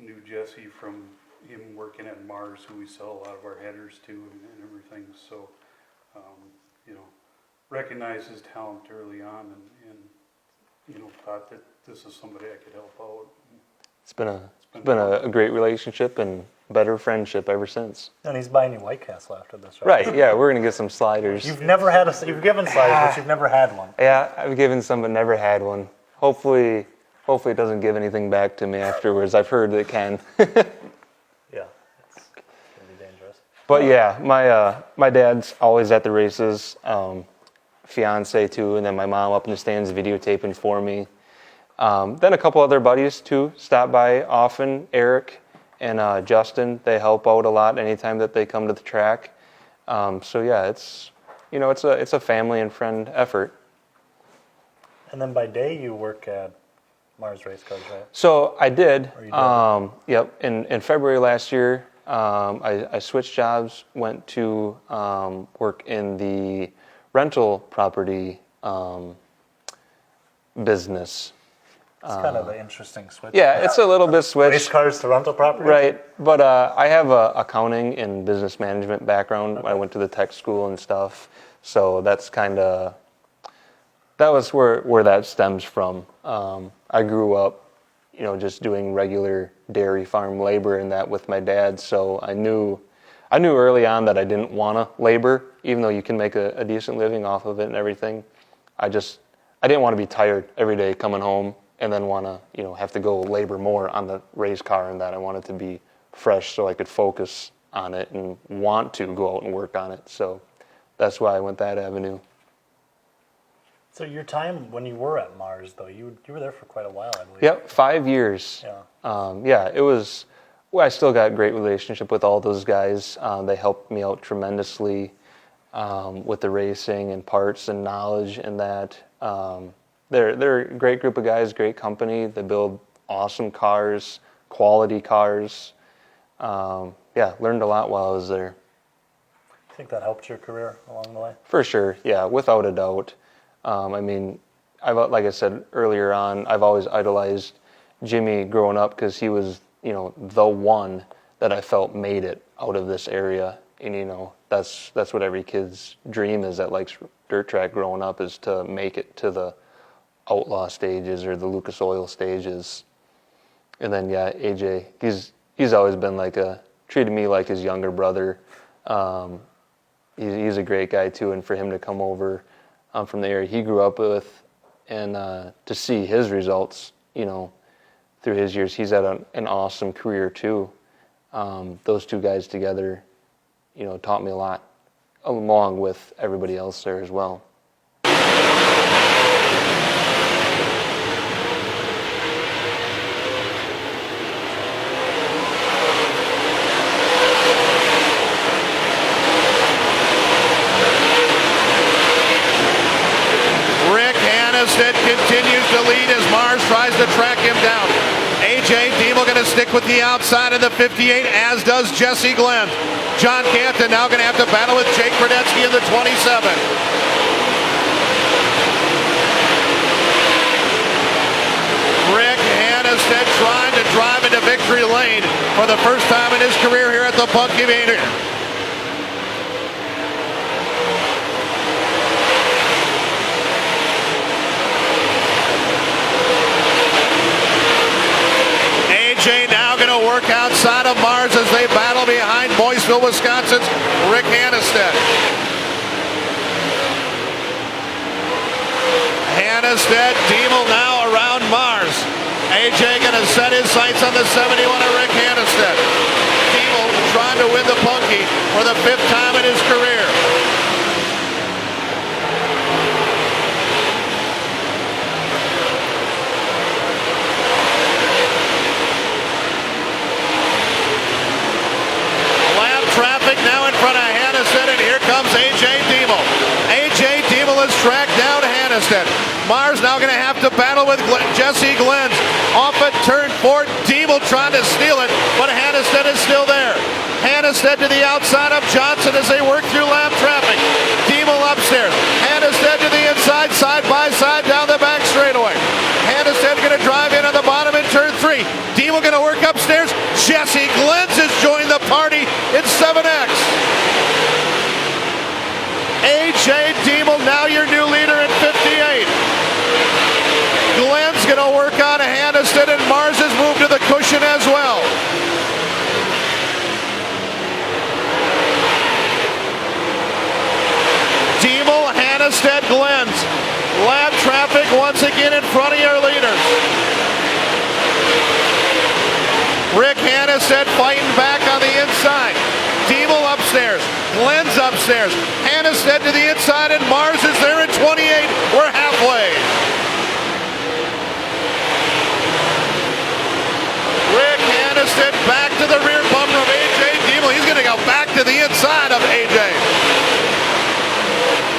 knew Jesse from him working at Mars, who we sell a lot of our headers to and everything. So, you know, recognized his talent early on, and you know, thought that this is somebody I could help out. it's been a great relationship and better friendship ever since. And he's buying you White Castle after this, right? Right, yeah, we're gonna get some sliders. You've never had you've given sliders, but you've never had one. Yeah, I've given some but never had one. Hopefully it doesn't give anything back to me afterwards. I've heard it can. Yeah, it's gonna be dangerous. But yeah, my dad's always at the races, fiance too, and then my mom up in the stands videotaping for me. Then a couple other buddies too stop by often. Eric and Justin, they help out a lot anytime that they come to the track. So yeah, it's a family and friend effort. And then by day you work at Mars Race Cars, right? So I did. Or you did. Yep. In February last year, I switched jobs, went to work in the rental property business. It's kind of an interesting switch. Yeah, it's a little bit Race switched. cars to rental property? Right, but I have a accounting and business management background. I went to the tech school and stuff, so that's that was where that stems from. I grew up, just doing regular dairy farm labor and that with my dad, so I knew early on that I didn't want to labor, even though you can make a decent living off of it and everything. I didn't want to be tired every day coming home and then want to, have to go labor more on the race car, and that I wanted to be fresh so I could focus on it and want to go out and work on it. So that's why I went that avenue. So your time when you were at Mars, though, you were there for quite a while, I believe. Yep, 5 years. Yeah. It was. Well, I still got a great relationship with all those guys. They helped me out tremendously with the racing and parts and knowledge and that. They're a great group of guys, great company. They build awesome cars, quality cars. Learned a lot while I was there. I think that helped your career along the way. For sure, yeah, without a doubt. Like I said earlier on, I've always idolized Jimmy growing up because he was, the one that I felt made it out of this area. And, that's what every kid's dream is that likes dirt track growing up, is to make it to the outlaw stages or the Lucas Oil stages. And then, yeah, AJ, he's always been treated me like his younger brother. He's a great guy too, and for him to come over from the area he grew up with and to see his results, through his years, he's had an awesome career too. Those two guys together, taught me a lot, along with everybody else there as well. That continues to lead as Mars tries to track him down. AJ Diemel going to stick with the outside of the 58, as does Jesse Glenz. John Canton now going to have to battle with Jake Brodetsky in the 27. Rick Hannestead trying to drive into victory lane for the first time in his career here at the Punky Mater. AJ now going to work outside of Mars as they battle behind Boyceville, Wisconsin's Rick Hannestead. Hannestead, Diemel now around Mars. AJ going to set his sights on the 71 of Rick Hannestead. Diemel trying to win the Punky for the 5th time in his career. Lap traffic now in front of Hannestead, and here comes AJ Diemel. AJ Diemel has tracked down Hannestead. Mars now going to have to battle with Jesse Glenz. Off at turn 4, Diemel trying to steal it, but Hannestead is still there. Hannestead to the outside of Johnson as they work through lap traffic. Diemel upstairs. Hannestead to the inside, side by side down the back straightaway. Hannestead going to drive in on the bottom in turn 3. Diemel going to work upstairs. Jesse Glenz has joined the party in 7X. AJ Diemel, now your new leader in 58. Glenz going to work on Hannestead, and Mars has moved to the cushion as well. Diemel, Hannestead, Glenz. Lap traffic once again in front of your leaders. Rick Hannestead fighting back on the inside. Diemel upstairs, Glenz upstairs, Hannestead to the inside, and Mars is there at 28. We're halfway. Rick Hannestead back to the rear bumper of AJ Diemel. He's going to go back to the inside of AJ.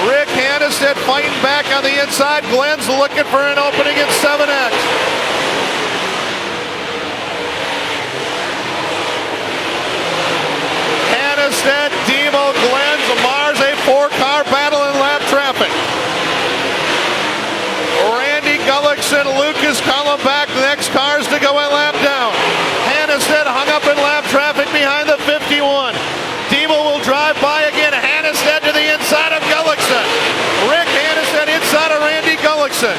Rick Hannestead fighting back on the inside. Glenz looking for an opening in 7X. Hannestead, Diemel, Glenz, Mars, a 4-car battle in lap traffic. Randy Gullickson, Lucas Collenbach, the next cars to go in lap down. Hannestead hung up in lap traffic behind the 51. Diemel will drive by again. Hannestead to the inside of Gullickson. Rick Hannestead inside of Randy Gullickson.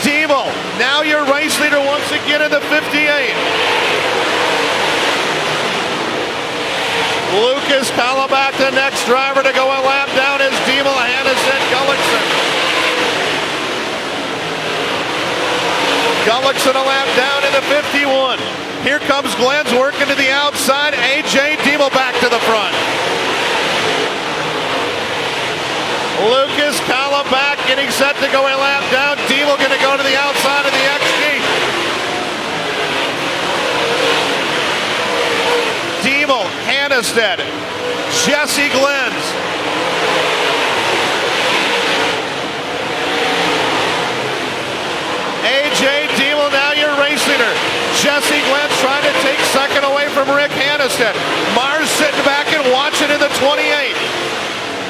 Diemel, now your race leader once again in the 58. Lucas Collenbach, the next driver to go a lap down, is Diemel, Hannestead, Gullickson. Gullickson a lap down in the 51. Here comes Glenz working to the outside. AJ Diemel back to the front. Lucas Collenbach getting set to go a lap down. Diemel going to go to the outside of the XG. Diemel, Hannestead, Jesse Glenz. AJ Diemel now your race leader. Jesse Glenz trying to take second away from Rick Hannestead. Mars sitting back and watching in the 28.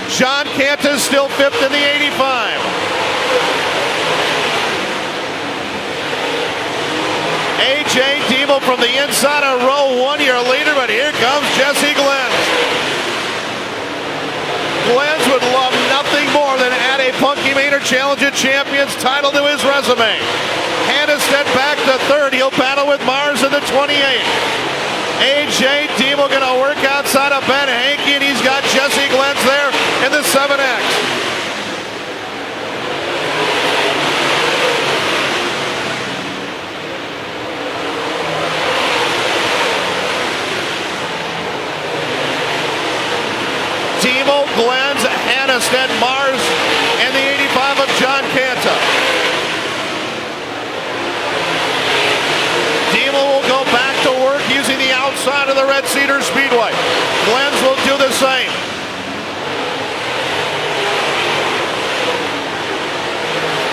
John Cantus still 5th in the 85. AJ Diemel from the inside of row 1, your leader, but here comes Jesse Glenz. Glenz would love nothing more than add a Punky Mater Challenge of Champions title to his resume. Hannestead back to 3rd. He'll battle with Mars in the 28. AJ Diemel going to work outside of Ben Hankey, and he's got Jesse Glenz there in the 7X. Diemel, Glenz, Hannestead, Mars, and the 85 of John Canta. Diemel will go back to work using the outside of the Red Cedar Speedway. Glenz will do the same.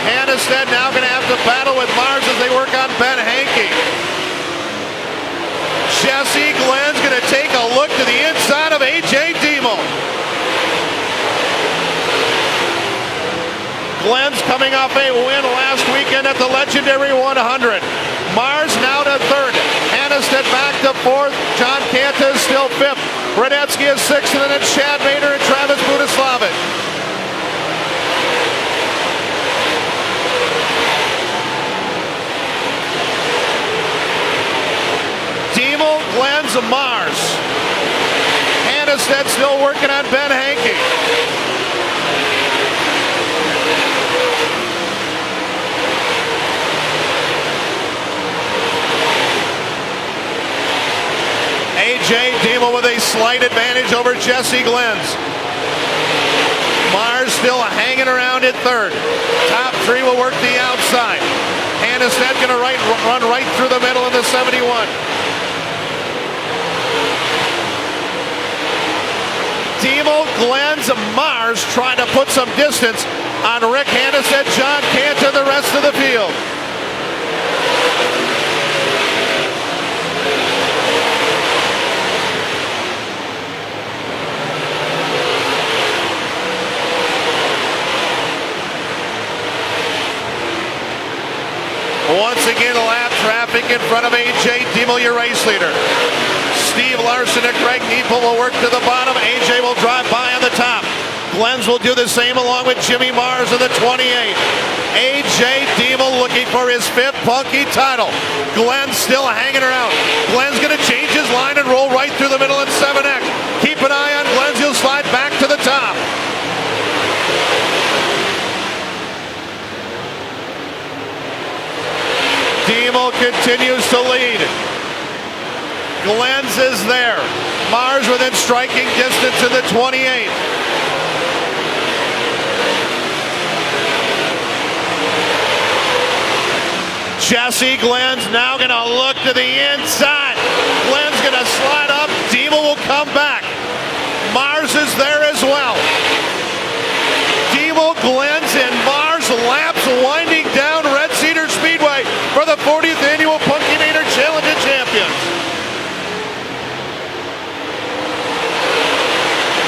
Hannestead now going to have to battle with Mars as they work on Ben Hankey. Jesse Glenz going to take a look to the inside of AJ Diemel. Glenz coming off a win last weekend at the legendary 100. Mars now to third. Hannestead back to fourth. John Canta is still fifth. Radetsky is sixth, and then it's Chad Mader and Travis Budislavich. Diemel, Glenz, Mars. Hannestead still working on Ben Hankey. A.J. Diemel with a slight advantage over Jesse Glenz. Mars still hanging around at third. Top three will work the outside. Hannestead going to run right through the middle in the 71. Diemel, Glenz, Mars trying to put some distance on Rick Hannestead, John Canta, and the rest of the field. Once again, lap traffic in front of A.J. Diemel, your race leader. Steve Larson and Greg Neeple will work to the bottom. A.J. will drive by on the top. Glenz will do the same along with Jimmy Mars in the 28. A.J. Diemel looking for his fifth Punky title. Glenz still hanging around. Glenz going to change his line and roll right through the middle in 7X. Keep an eye on Glenz. He'll slide back to the top. Diemel continues to lead. Glenz is there. Mars within striking distance in the 28. Jesse Glenz now going to look to the inside. Glenz going to slide up. Diemel will come back. Mars is there as well. Diemel, Glenz, and Mars laps winding down Red Cedar Speedway for the 40th annual Punkinator Challenge of Champions.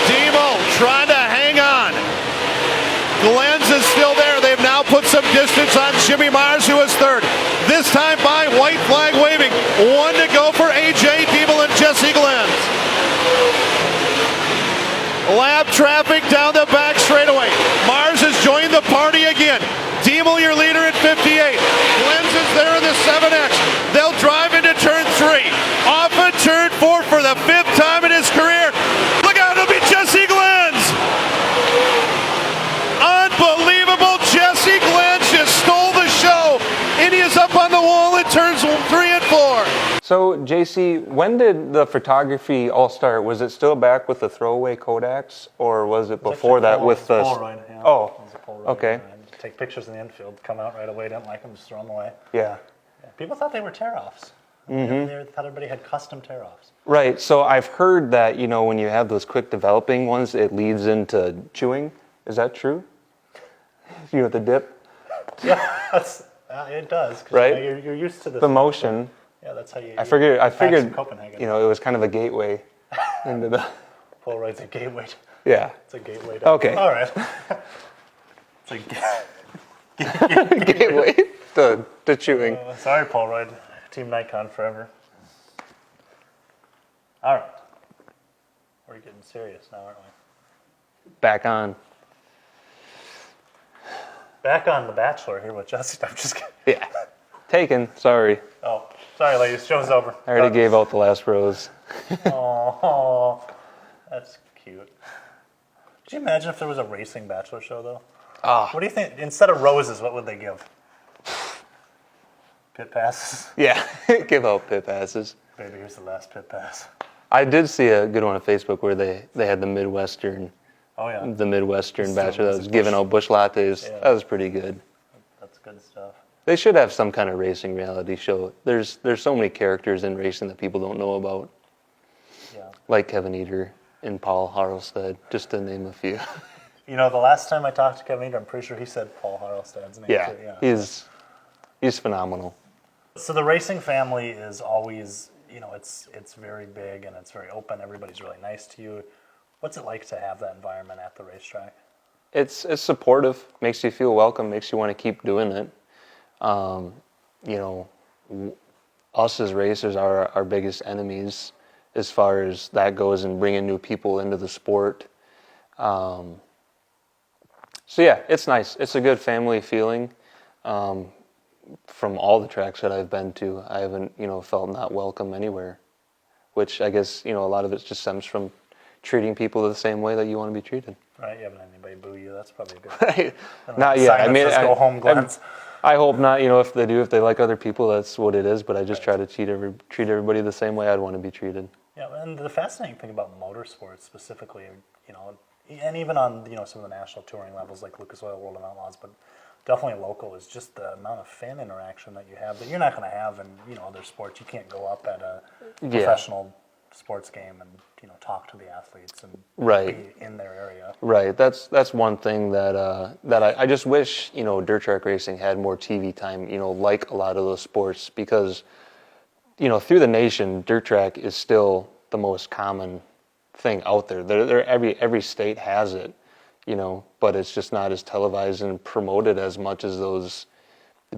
Diemel trying to hang on. Glenz is still there. They've now put some distance on Jimmy Mars, who is third. This time by white flag waving. One to go for A.J. Diemel and Jesse Glenz. Lap traffic down the back straightaway. Mars has joined the party again. Diemel, your leader at 58. Glenz is there in the 7X. They'll drive into turn 3. Off of turn 4 for the 5th time in his career. Look out, it'll be Jesse Glenz. Unbelievable. Jesse Glenz just stole the show. And he is up on the wall in turns 3 and 4. So, JC, when did the photography all start? Was it still back with the throwaway Kodaks, or was it before that with the... Polaroid, yeah. Oh, It was a Polaroid, okay. yeah. Take pictures in the infield, come out right away, didn't like them, just throw them away. Yeah. Yeah. People thought they were tear-offs. They thought everybody had custom tear-offs. Right, so I've heard that, you know, when you have those quick developing ones, it leads into chewing. Is that true? You know, the dip? Yeah, it does. 'Cause, Right? You know, you're used to this. The motion. Yeah, that's how you. I figured, in Copenhagen. you know, it was kind of a gateway into the... Polaroid's a gateway. Yeah. It's a gateway. To, Okay. All right. It's a Gateway to chewing. sorry, Polaroid. Team Nikon forever. All right. We're getting serious now, aren't we? Back on. Back on The Bachelor here with Jesse. I'm just kidding. Yeah. Taken. Sorry. Oh, sorry, ladies. Show's over. I already gave out the last rose. Oh, that's cute. Could you imagine if there was a racing Bachelor show, though? Ah. What do you think? Instead of roses, what would they give? Pit passes? Yeah. Give out pit passes. Baby, here's the last pit pass. I did see a good one on Facebook where they had the Midwestern Oh, yeah. Bachelor that was giving out bush lattes. Yeah. That was pretty good. That's good stuff. They should have some kind of racing reality show. There's so many characters in racing that people don't know about, Yeah. like Kevin Eater and Paul Harlstad, just to name a few. You know, the last time I talked to Kevin Eater, I'm pretty sure he said Paul Harlstad's name. Yeah, Too. he's phenomenal. So the racing family is always, you know, it's very big and it's very open. Everybody's really nice to you. What's it like to have that environment at the racetrack? it's supportive, makes you feel welcome, makes you want to keep doing it. Us as racers are our biggest enemies as far as that goes, and bringing new people into the sport. So yeah, it's nice. It's a good family feeling. From all the tracks that I've been to, I haven't, felt not welcome anywhere, which I guess, a lot of it just stems from treating people the same way that you want to be treated. Right, you haven't had anybody boo you. That's probably good. Right. Not yet. I mean, go home, Glenz. I hope not. If they like other people, that's what it is. But I just try to treat everybody the same way I'd want to be treated. Yeah, and the fascinating thing about motorsports specifically, and even on some of the national touring levels like Lucas Oil World of Outlaws, but definitely local, is just the amount of fan interaction that you have that you're not going to have in other sports. You can't go up at a professional sports game and talk to the athletes and be in their area. Right. That's one thing that I just wish dirt track racing had more TV time. Like a lot of those sports, because through the nation, dirt track is still the most common thing out there. Every state has it, but it's just not as televised and promoted as much as those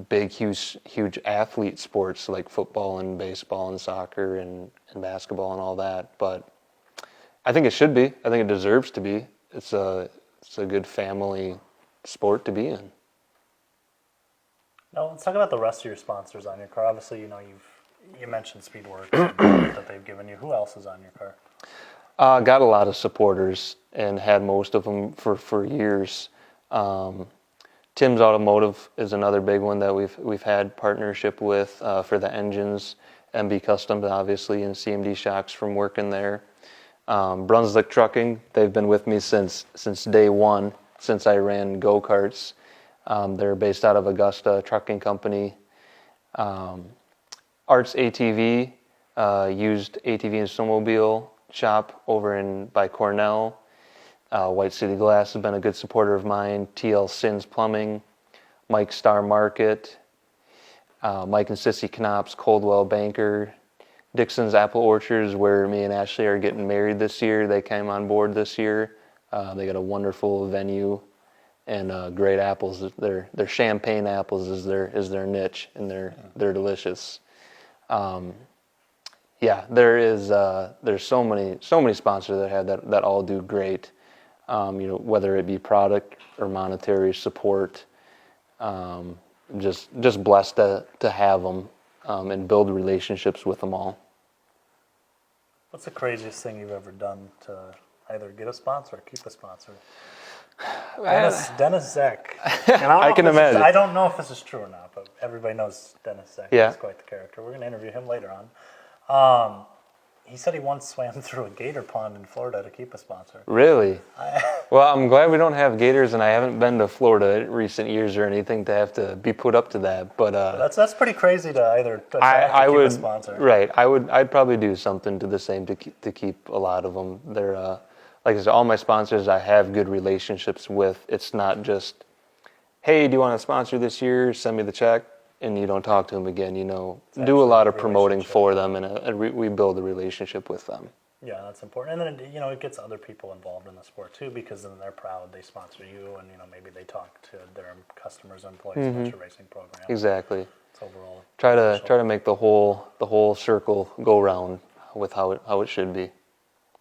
big, huge athlete sports like football and baseball and soccer and basketball and all that. But I think it should be. I think it deserves to be. It's a good family sport to be in. Now let's talk about the rest of your sponsors on your car. Obviously, you mentioned Speedworks that they've given you. Who else is on your car? Got a lot of supporters and had most of them for years. Tim's Automotive is another big one that we've had partnership with for the engines. MB Customs, obviously, and CMD Shocks from working there. Brunswick Trucking, they've been with me since day one, since I ran go-karts. They're based out of Augusta, trucking company. Arts ATV, used ATV and snowmobile shop over by Cornell. White City Glass has been a good supporter of mine. TL Sins Plumbing, Mike Star Market, Mike and Sissy Knops, Coldwell Banker, Dixon's Apple Orchards, where me and Ashley are getting married this year. They came on board this year. They got a wonderful venue and great apples. Their champagne apples is their niche, and they're delicious. There's so many sponsors that all do great. Whether it be product or monetary support, just blessed to have them and build relationships with them all. What's the craziest thing you've ever done to either get a sponsor or keep a sponsor? Dennis Zek. I can imagine. I don't know if this is true or not, but everybody knows Dennis Zek. Yeah. He's quite the character. We're going to interview him later on. He said he once swam through a gator pond in Florida to keep a sponsor. Really? Well, I'm glad we don't have gators, and I haven't been to Florida in recent years or anything to have to be put up to that. But that's pretty crazy to either keep a sponsor. Right. I'd probably do something to the same to keep a lot of them. They're like I said, all my sponsors I have good relationships with. It's not just, hey, do you want to sponsor this year? Send me the check. And you don't talk to them again, do a lot of promoting for them, and we build a relationship with them. Yeah, that's important. And then, it gets other people involved in the sport, too, because then they're proud they sponsor you, and, maybe they talk to their customers and employees about your racing program. Exactly. It's overall try to make the whole circle go round with how it should be.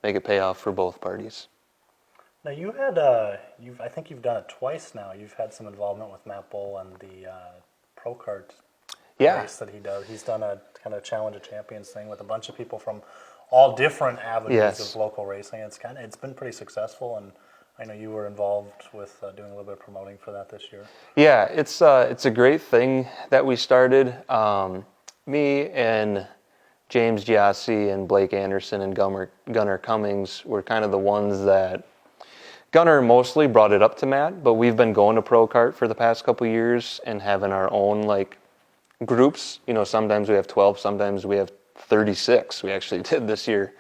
Make it pay off for both parties. Now, you had, I think you've done it twice now. You've had some involvement with Matt Bull and the Pro Kart race that he does. He's done a kind of Challenge of Champions thing with a bunch of people from all different avenues of local racing. It's been pretty successful, and I know you were involved with doing a little bit of promoting for that this year. Yeah, it's a great thing that we started. Me and James Giassi and Blake Anderson and Gunnar Cummings were kind of the ones that Gunnar mostly brought it up to Matt, but we've been going to Pro Kart for the past couple years and having our own groups. Sometimes we have 12, sometimes we have 36. We actually did this year,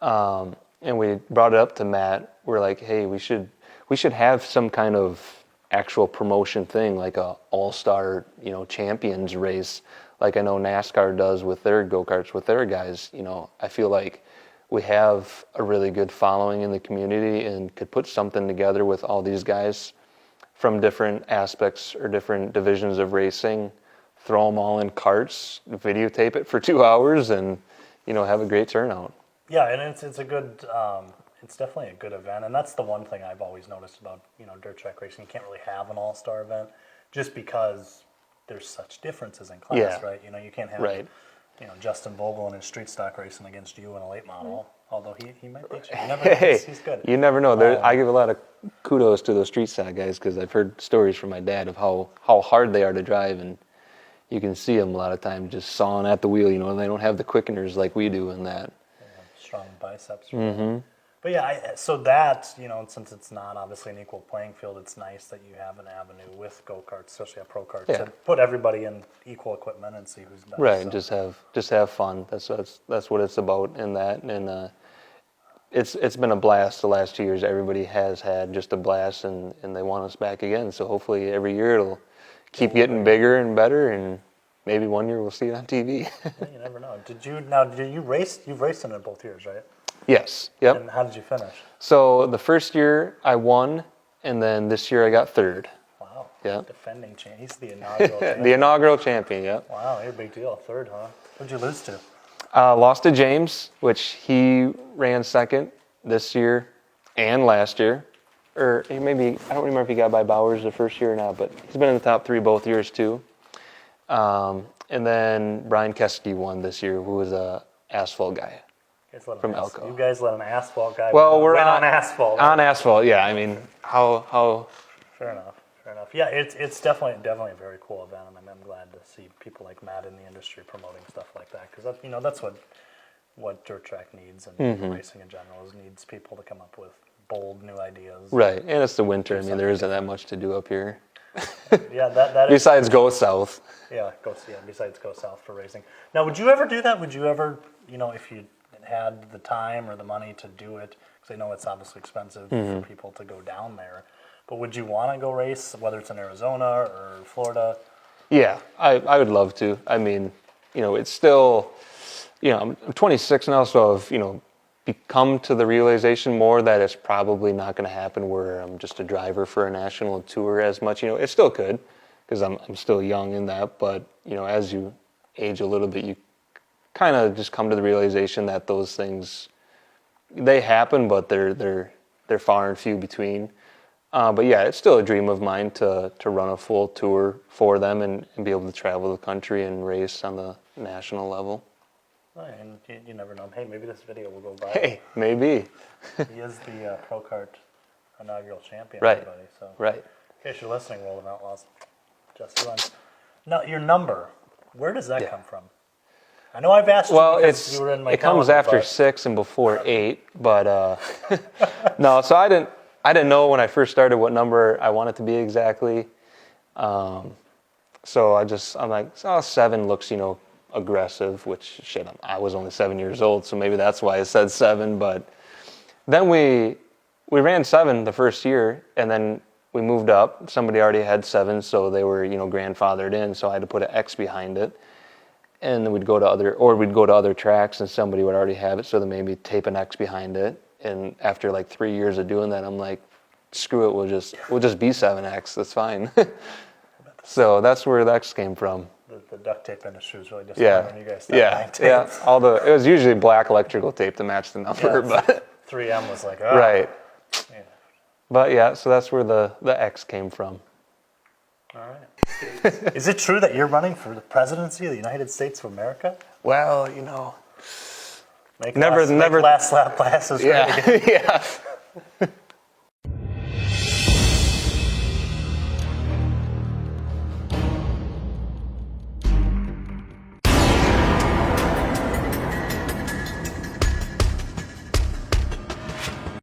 and we brought it up to Matt. We're like, hey, we should have some kind of actual promotion thing, like a all-star champions race, like I know NASCAR does with their go-karts with their guys. I feel like we have a really good following in the community and could put something together with all these guys from different aspects or different divisions of racing, throw them all in carts, videotape it for 2 hours, and have a great turnout. Yeah, and it's a good, it's definitely a good event, and that's the one thing I've always noticed about dirt track racing. You can't really have an all-star event just because there's such differences in class, Yeah. right? You can't have Right. Justin Vogel in his street stock racing against you in a late model, although he might beat you. You never know. Hey, He's good. you never know. I give a lot of kudos to those street stock guys because I've heard stories from my dad of how hard they are to drive, and you can see them a lot of times just sawing at the wheel, and they don't have the quickeners like we do in that. Strong biceps. But yeah, so that, since it's not obviously an equal playing field, it's nice that you have an avenue with go-karts, especially a pro kart, Yeah. to put everybody in equal equipment and see who's best. Right, So. just have fun. That's what it's about in that, and it's been a blast the last 2 years. Everybody has had just a blast, and they want us back again. So hopefully every year it'll keep getting bigger and better, and maybe one year we'll see it on TV. Yeah, you never know. Did you race? You've raced in it both years, right? Yes. Yep. And how did you finish? So the first year I won, and then this year I got third. Wow. Yeah. Defending champ. He's the inaugural champion. The inaugural champion. Yep. Wow, you're a big deal. Third, huh? Who'd you lose to? Lost to James, which he ran second this year and last year. Or maybe, I don't remember if he got by Bowers the first year or not, but he's been in the top three both years too. And then Brian Keski won this year, who was a asphalt guy. From Elko. You guys let an asphalt guy Well, we're win on asphalt. On asphalt, yeah. I mean, how? Fair enough. Yeah, it's definitely a very cool event, and I'm glad to see people like Matt in the industry promoting stuff like that, because that's what dirt track needs, and racing in general needs people to come up with bold new ideas. Right, and it's the winter. I mean, there isn't that much to do up here. Yeah, that is. Besides go south. Yeah, besides go south for racing. Now, would you ever do that? Would you ever, if you had the time or the money to do it, because I know it's obviously expensive for people to go down there, but would you want to go race, whether it's in Arizona or Florida? Yeah, I would love to. I mean, it's still, I'm 26 now, so I've, become to the realization more that it's probably not going to happen where I'm just a driver for a national tour as much. It still could, because I'm still young in that, but, as you age a little bit, you kind of just come to the realization that those things, they happen, but they're far and few between. But yeah, it's still a dream of mine to run a full tour for them and be able to travel the country and race on the national level. And you never know. Hey, maybe this video will go viral. Hey, maybe. He is the Pro Kart inaugural champion, Right. everybody. So. Right. In case you're listening, World of Outlaws, Jesse Glenz. Now, your number, where does that come from? I know I've asked you because you were in my it comes calendar, after but 6 and before 8, but no. So I didn't know when I first started what number I want it to be exactly. So I'm like, 7 looks, aggressive, which shit, I was only 7 years old, so maybe that's why I said 7. But then we ran 7 the first year, and then we moved up. Somebody already had 7, so they were grandfathered in, so I had to put an X behind it. And then we'd go to other tracks, and somebody would already have it, so they made me tape an X behind it. And after like 3 years of doing that, I'm like, screw it, we'll just be 7X. That's fine. So that's where the X came from. the duct tape industry was really disappointing when you guys started buying tapes. Yeah. It was usually black electrical tape to match the number, but 3M was like, oh. right. Yeah. But yeah, so that's where the X came from. All right. Is it true that you're running for the presidency of the United States of America? Well, Make never. last lap classes. Yeah, Ready. yeah.